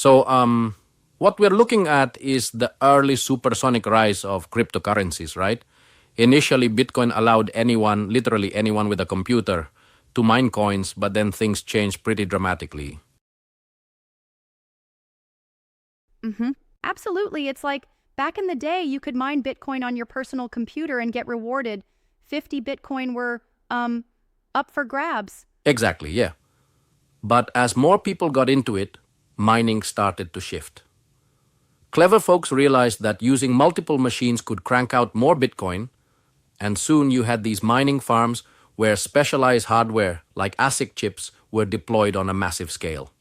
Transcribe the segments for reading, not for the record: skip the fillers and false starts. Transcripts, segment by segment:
So what we're looking at is the early supersonic rise of cryptocurrencies, right? Initially, Bitcoin allowed anyone, literally anyone with a computer, to mine coins, but then things changed pretty dramatically. Mm-hmm. Absolutely. It's like back in the day, you could mine Bitcoin on your personal computer and get rewarded. 50 Bitcoin were up for grabs. Exactly, yeah. But as more people got into it, mining started to shift. Clever folks realized that using multiple machines could crank out more Bitcoin, and soon you had these mining farms where specialized hardware like ASIC chips were deployed on a massive scale.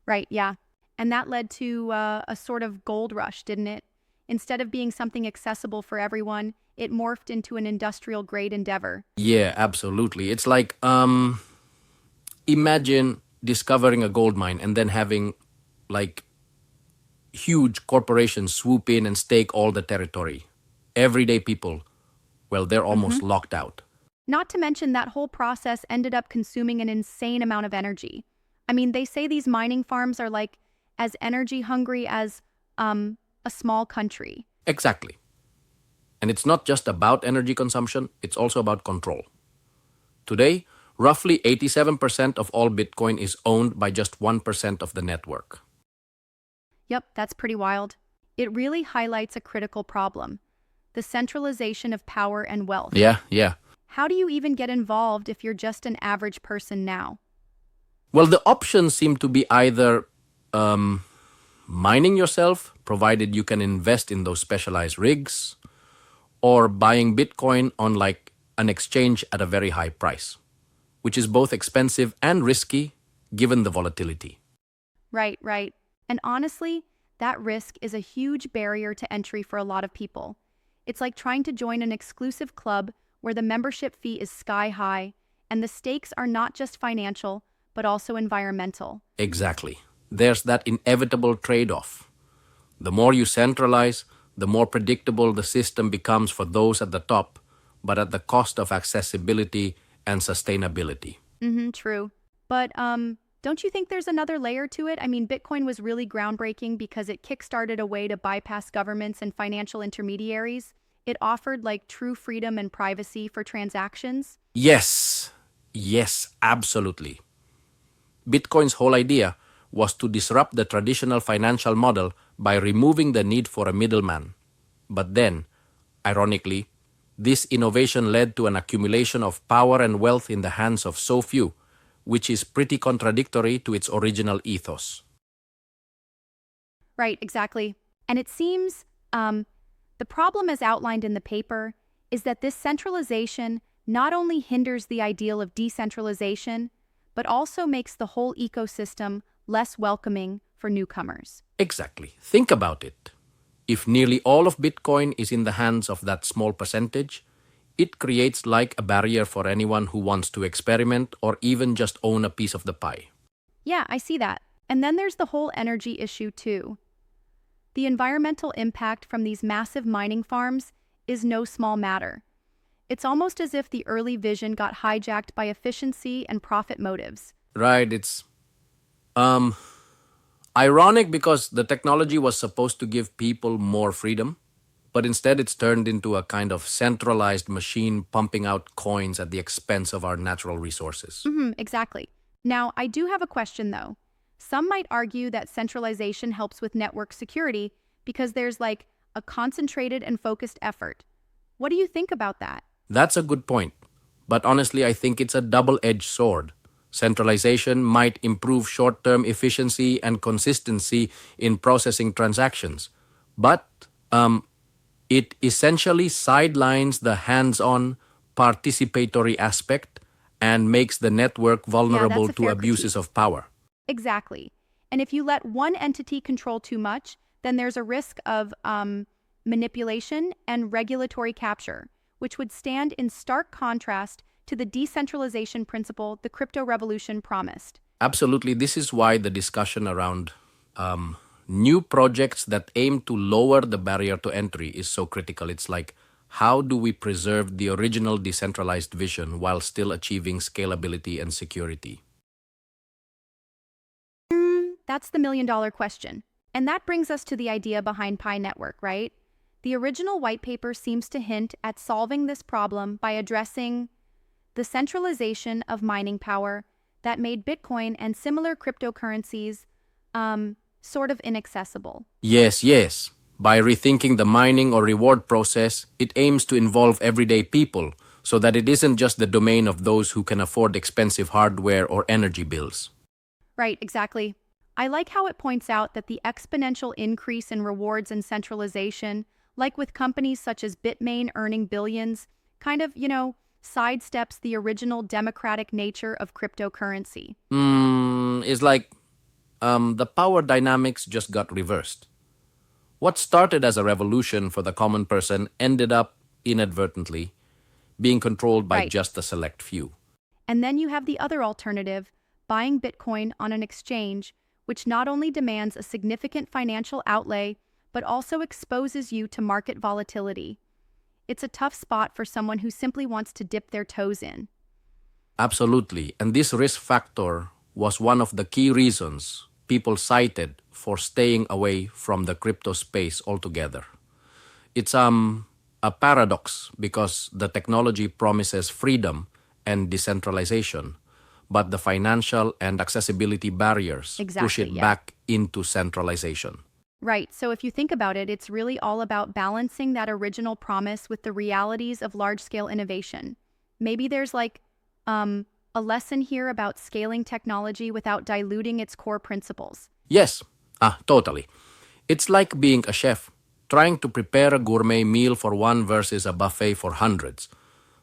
Right, yeah. And that led to a sort of gold rush, didn't it? Instead of being something accessible for everyone, it morphed into an industrial grade endeavor. Yeah, absolutely. It's like imagine discovering a gold mine and then having like huge corporations swoop in and stake all the territory. Everyday people, well, they're Mm-hmm. almost locked out. Not to mention that whole process ended up consuming an insane amount of energy. I mean, they say these mining farms are like as energy hungry as a small country. Exactly. And it's not just about energy consumption, it's also about control. Today, roughly 87% of all Bitcoin is owned by just 1% of the network. Yep, that's pretty wild. It really highlights a critical problem: the centralization of power and wealth. Yeah. How do you even get involved if you're just an average person now? Well, the options seem to be either mining yourself, provided you can invest in those specialized rigs, or buying Bitcoin on like an exchange at a very high price, which is both expensive and risky given the volatility. Right, right. And honestly, that risk is a huge barrier to entry for a lot of people. It's like trying to join an exclusive club where the membership fee is sky high, and the stakes are not just financial, but also environmental. Exactly. There's that inevitable trade off. The more you centralize, the more predictable the system becomes for those at the top, but at the cost of accessibility and sustainability. Mm-hmm, true. But don't you think there's another layer to it? I mean, Bitcoin was really groundbreaking because it kickstarted a way to bypass governments and financial intermediaries. It offered like true freedom and privacy for transactions. Yes, absolutely. Bitcoin's whole idea was to disrupt the traditional financial model by removing the need for a middleman. But then, ironically, this innovation led to an accumulation of power and wealth in the hands of so few, which is pretty contradictory to its original ethos. Right, exactly. And it seems the problem as outlined in the paper is that this centralization not only hinders the ideal of decentralization, but also makes the whole ecosystem less welcoming for newcomers. Exactly. Think about it. If nearly all of Bitcoin is in the hands of that small percentage, it creates like a barrier for anyone who wants to experiment or even just own a piece of the pie. Yeah, I see that. And then there's the whole energy issue too. The environmental impact from these massive mining farms is no small matter. It's almost as if the early vision got hijacked by efficiency and profit motives. Right, it's um ironic because the technology was supposed to give people more freedom, but instead it's turned into a kind of centralized machine pumping out coins at the expense of our natural resources. Mm-hmm, exactly. Now, I do have a question though. Some might argue that centralization helps with network security because there's like a concentrated and focused effort. What do you think about that? That's a good point, but honestly, I think it's a double-edged sword. Centralization might improve short-term efficiency and consistency in processing transactions, but it essentially sidelines the hands-on participatory aspect and makes the network Yeah, vulnerable that's a to fair abuses critique. of power. Exactly. And if you let one entity control too much, then there's a risk of manipulation and regulatory capture, which would stand in stark contrast to the decentralization principle the crypto revolution promised. Absolutely, this is why the discussion around new projects that aim to lower the barrier to entry is so critical. It's like, how do we preserve the original decentralized vision while still achieving scalability and security? that's the million-dollar question. And that brings us to the idea behind Pi Network, right? The original white paper seems to hint at solving this problem by addressing the centralization of mining power that made Bitcoin and similar cryptocurrencies sort of inaccessible. Yes, yes. By rethinking the mining or reward process, it aims to involve everyday people so that it isn't just the domain of those who can afford expensive hardware or energy bills. Right, exactly. I like how it points out that the exponential increase in rewards and centralization, like with companies such as Bitmain earning billions, kind of, sidesteps the original democratic nature of cryptocurrency. It's like the power dynamics just got reversed. What started as a revolution for the common person ended up, inadvertently, being controlled by Right. just a select few. And then you have the other alternative, buying Bitcoin on an exchange, which not only demands a significant financial outlay, but also exposes you to market volatility. It's a tough spot for someone who simply wants to dip their toes in. Absolutely. And this risk factor was one of the key reasons people cited for staying away from the crypto space altogether. It's a paradox because the technology promises freedom and decentralization, but the financial and accessibility barriers push Exactly, it yeah. back into centralization. Right, so if you think about it, it's really all about balancing that original promise with the realities of large-scale innovation. Maybe there's a lesson here about scaling technology without diluting its core principles. Yes, totally. It's like being a chef, trying to prepare a gourmet meal for one versus a buffet for hundreds.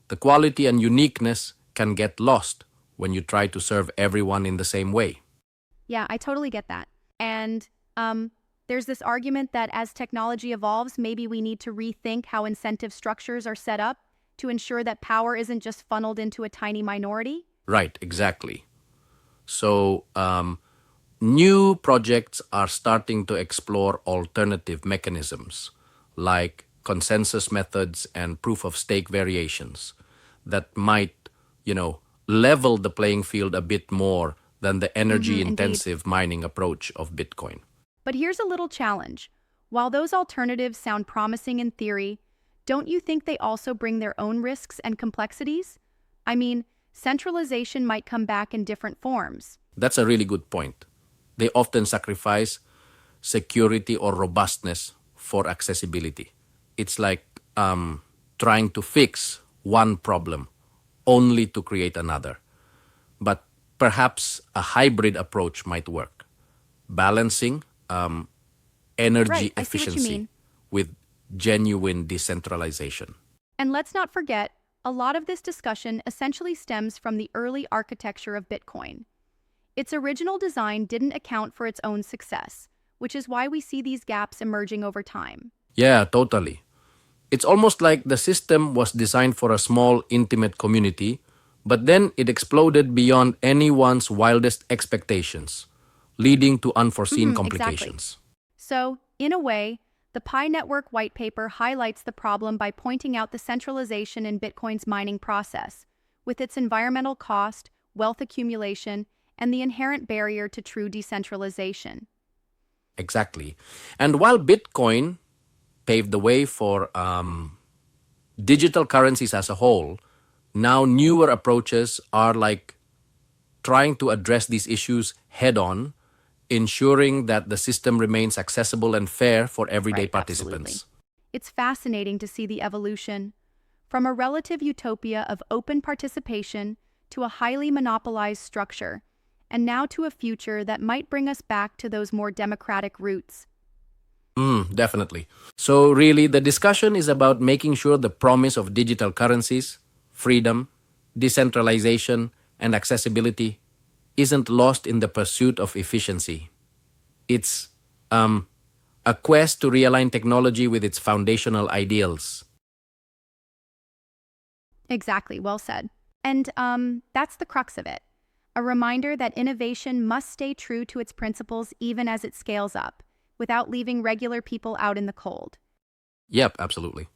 The quality and uniqueness can get lost when you try to serve everyone in the same way. Yeah, I totally get that. And there's this argument that as technology evolves, maybe we need to rethink how incentive structures are set up to ensure that power isn't just funneled into a tiny minority. Right, exactly. So, new projects are starting to explore alternative mechanisms like consensus methods and proof of stake variations that might, level the playing field a bit more than the energy Indeed. intensive mining approach of Bitcoin. But here's a little challenge. While those alternatives sound promising in theory, don't you think they also bring their own risks and complexities? I mean, centralization might come back in different forms. That's a really good point. They often sacrifice security or robustness for accessibility. It's like trying to fix one problem only to create another. But perhaps a hybrid approach might work, balancing energy Right, I see what you efficiency mean. with genuine decentralization. And let's not forget, a lot of this discussion essentially stems from the early architecture of Bitcoin. Its original design didn't account for its own success, which is why we see these gaps emerging over time. Yeah, totally. It's almost like the system was designed for a small, intimate community, but then it exploded beyond anyone's wildest expectations, leading to unforeseen Exactly. complications. So, in a way, the Pi Network Whitepaper highlights the problem by pointing out the centralization in Bitcoin's mining process, with its environmental cost, wealth accumulation, and the inherent barrier to true decentralization. Exactly. And while Bitcoin paved the way for digital currencies as a whole, now newer approaches are like trying to address these issues head on, ensuring that the system remains accessible and fair for everyday Right, participants. It's fascinating to see the evolution from a relative utopia of open participation to a highly monopolized structure, and now to a future that might bring us back to those more democratic roots. Definitely. So, really, the discussion is about making sure the promise of digital currencies, freedom, decentralization, and accessibility isn't lost in the pursuit of efficiency. It's a quest to realign technology with its foundational ideals. Exactly, well said. And that's the crux of it. A reminder that innovation must stay true to its principles even as it scales up, without leaving regular people out in the cold. Yep, absolutely.